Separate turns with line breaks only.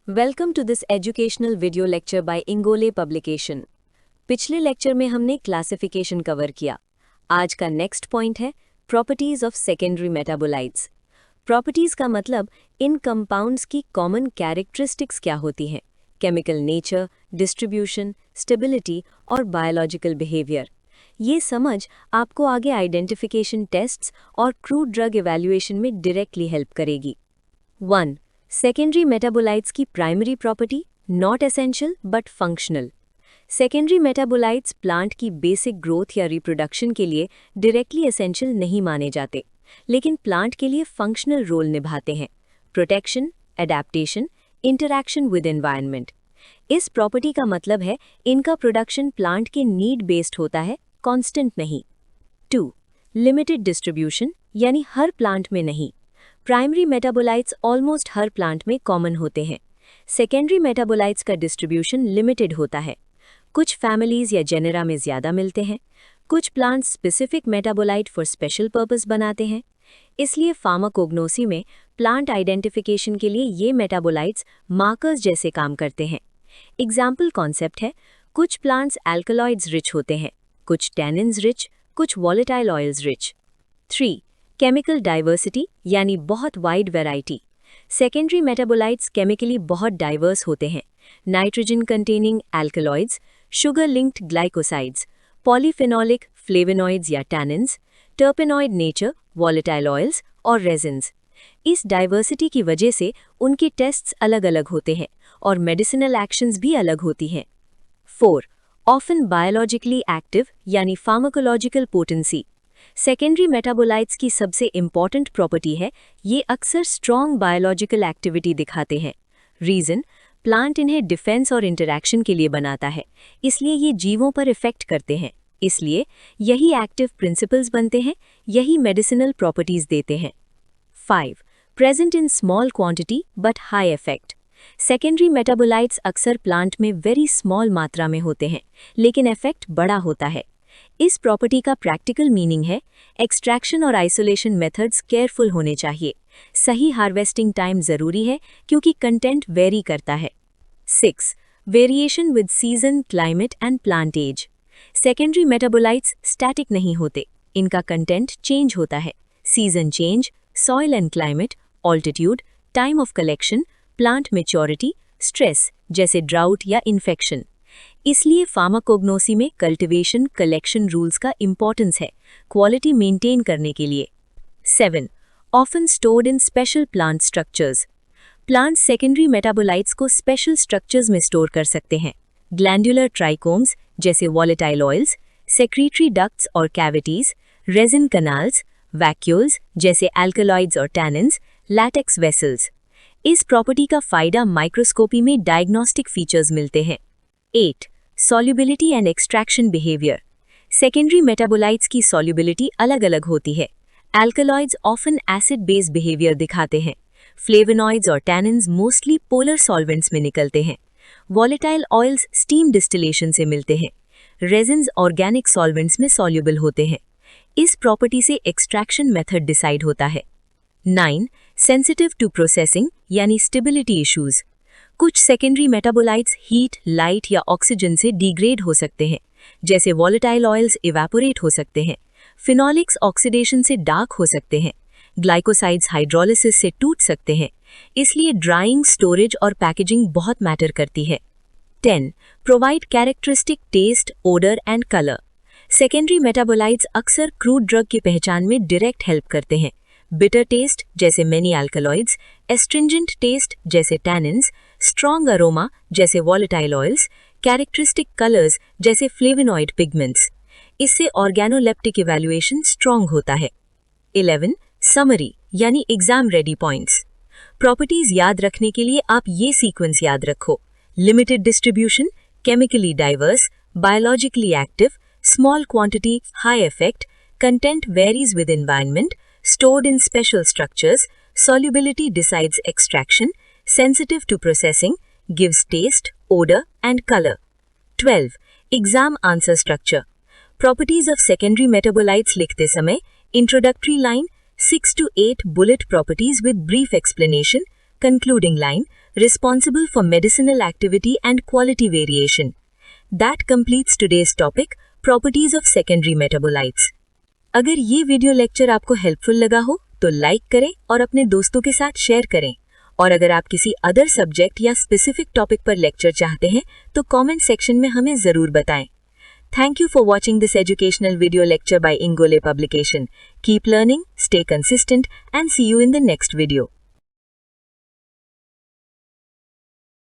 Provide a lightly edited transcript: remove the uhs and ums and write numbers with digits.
Welcome to this educational video lecture by Ingole publication. पिछले lecture में हमने क्लासिफिकेशन कवर किया। आज का नेक्स्ट पॉइंट है properties of secondary metabolites. Properties का मतलब इन कंपाउंड्स की कॉमन कैरेक्टरिस्टिक्स क्या होती हैं, केमिकल नेचर, डिस्ट्रीब्यूशन, स्टेबिलिटी और बायोलॉजिकल बिहेवियर। ये समझ आपको आगे आइडेंटिफिकेशन टेस्ट्स और क्रूड ड्रग इवैल्यूएशन में डायरेक्टली हेल्प करेगी। 1. सेकेंडरी मेटाबोलाइट्स की primary property, not essential but functional. Secondary metabolites plant की बेसिक ग्रोथ या रिप्रोडक्शन के लिए डायरेक्टली एसेंशियल नहीं माने जाते, लेकिन प्लांट के लिए फंक्शनल रोल निभाते हैं, protection, adaptation, interaction with environment. इस प्रॉपर्टी का मतलब है इनका प्रोडक्शन प्लांट के नीड बेस्ड होता है, कांस्टेंट नहीं। 2. लिमिटेड डिस्ट्रीब्यूशन, यानी हर प्लांट में नहीं। प्राइमरी मेटाबोलाइट्स ऑलमोस्ट हर प्लांट में कॉमन होते हैं। सेकेंडरी मेटाबोलाइट्स का डिस्ट्रीब्यूशन लिमिटेड होता है। कुछ फैमिलीज या जेनेरा में ज़्यादा मिलते हैं। कुछ plants specific metabolite for special purpose बनाते हैं। इसलिए फार्माकोग्नोसी में प्लांट आइडेंटिफिकेशन के लिए ये मेटाबोलाइट्स मार्कर्स जैसे काम करते हैं। एग्जाम्पल कॉन्सेप्ट है, कुछ प्लांट्स एल्कलॉइड्स रिच होते हैं, कुछ टैनिन्स रिच, कुछ volatile oils rich. 3. Chemical diversity, यानी बहुत wide variety. Secondary metabolites chemically बहुत डाइवर्स होते हैं। Nitrogen containing alkaloids, sugar linked glycosides, polyphenolic flavonoids या tannins, terpenoid nature, volatile oils और रेजिन्स। इस डाइवर्सिटी की वजह से उनके टेस्ट्स अलग अलग होते हैं और मेडिसिनल एक्शंस भी अलग होती हैं। 4. ऑफन बायोलॉजिकली एक्टिव, यानी फार्माकोलॉजिकल पोटेंसी। सेकेंडरी मेटाबोलाइट्स की सबसे इम्पॉर्टेंट प्रॉपर्टी है ये अक्सर स्ट्रॉन्ग बायोलॉजिकल एक्टिविटी दिखाते हैं। रीज़न, प्लांट इन्हें डिफेंस और इंटरैक्शन के लिए बनाता है, इसलिए ये जीवों पर इफेक्ट करते हैं। इसलिए यही एक्टिव प्रिंसिपल्स बनते हैं, यही मेडिसिनल प्रॉपर्टीज देते हैं। 5. Present in small quantity but high effect. Secondary metabolites अक्सर प्लांट में वेरी स्मॉल मात्रा में होते हैं, लेकिन इफेक्ट बड़ा होता है। इस प्रॉपर्टी का प्रैक्टिकल मीनिंग है एक्सट्रैक्शन और आइसोलेशन मेथड्स केयरफुल होने चाहिए। सही हार्वेस्टिंग टाइम जरूरी है क्योंकि कंटेंट वेरी करता है। 6. Variation with season, climate and plant age. Secondary metabolites static नहीं होते, इनका कंटेंट चेंज होता है। Season change, soil and climate, altitude, time of collection, plant maturity, stress जैसे ड्राउट या इन्फेक्शन। इसलिए फार्माकोग्नोसी में कल्टीवेशन कलेक्शन रूल्स का इंपॉर्टेंस है क्वालिटी मेंटेन करने के लिए। 7. Often stored in special plant structures. Plant secondary metabolites को स्पेशल स्ट्रक्चर्स में स्टोर कर सकते हैं। ग्लैंडुलर ट्राइकोम्स जैसे वॉलेटाइल ऑयल्स, सेक्रीटरी डक्ट्स और कैविटीज, रेजिन कनाल्स, वैक्यूल्स जैसे एल्कलॉइड्स और टैनिन्स, लैटेक्स वेसल्स। इस प्रॉपर्टी का फायदा माइक्रोस्कोपी में डायग्नोस्टिक फीचर्स मिलते हैं। 8. Solubility and extraction behaviour. Secondary metabolites की सॉल्युबिलिटी अलग अलग होती है। Alkaloids often acid based behaviour दिखाते हैं। फ्लेवेनॉइड्स और टैनिन्स मोस्टली पोलर सॉल्वेंट्स में निकलते हैं। वॉलेटाइल ऑयल्स स्टीम डिस्टिलेशन से मिलते हैं। रेजिन्स ऑर्गेनिक सॉल्वेंट्स में सॉल्युबल होते हैं। इस प्रॉपर्टी से एक्सट्रैक्शन मेथड डिसाइड होता है। 9. सेंसिटिव टू प्रोसेसिंग, यानी स्टेबिलिटी इश्यूज। कुछ सेकेंडरी मेटाबोलाइट्स हीट, लाइट या ऑक्सीजन से डिग्रेड हो सकते हैं, जैसे वॉलेटाइल ऑयल्स इवेपोरेट हो सकते हैं। फिनोलिक्स ऑक्सीडेशन से डार्क हो सकते हैं। ग्लाइकोसाइड्स हाइड्रोलिसिस से टूट सकते हैं। इसलिए ड्राइंग, स्टोरेज और पैकेजिंग बहुत मैटर करती है। 10. Provide characteristic taste, odour and colour. Secondary metabolites अक्सर क्रूड ड्रग की पहचान में डायरेक्ट हेल्प करते हैं। बिटर टेस्ट जैसे मेनी एल्कलॉइड्स, एस्ट्रिंजेंट टेस्ट जैसे टैनिन्स, स्ट्रॉन्ग अरोमा जैसे वॉलेटाइल ऑयल्स, कैरेक्टरिस्टिक कलर्स जैसे फ्लेवेनॉइड पिगमेंट्स। इससे ऑर्गेनोलेप्टिक इवैल्यूएशन स्ट्रॉन्ग होता है। 11. समरी, यानी एग्जाम रेडी पॉइंट्स। प्रॉपर्टीज याद रखने के लिए आप ये सीक्वेंस याद रखो: limited distribution, chemically diverse, biologically active, small quantity, high effect, content varies with environment, stored in special structures, solubility decides extraction, sensitive to processing, gives taste, odor and color. 12. Exam answer structure. Properties of secondary metabolites लिखते समय introductory line 6 to 8 bullet properties with brief explanation, concluding line, responsible for medicinal activity and quality variation. That completes today's topic, properties of secondary metabolites. अगर ये video lecture आपको helpful लगा हो तो like करें और अपने दोस्तों के साथ शेयर करें। और अगर आप किसी अदर सब्जेक्ट या स्पेसिफिक टॉपिक पर लेक्चर चाहते हैं तो कमेंट सेक्शन में हमें ज़रूर बताएं। Thank you for watching this educational video lecture by Ingole Publication. Keep learning, stay consistent, and see you in the next video.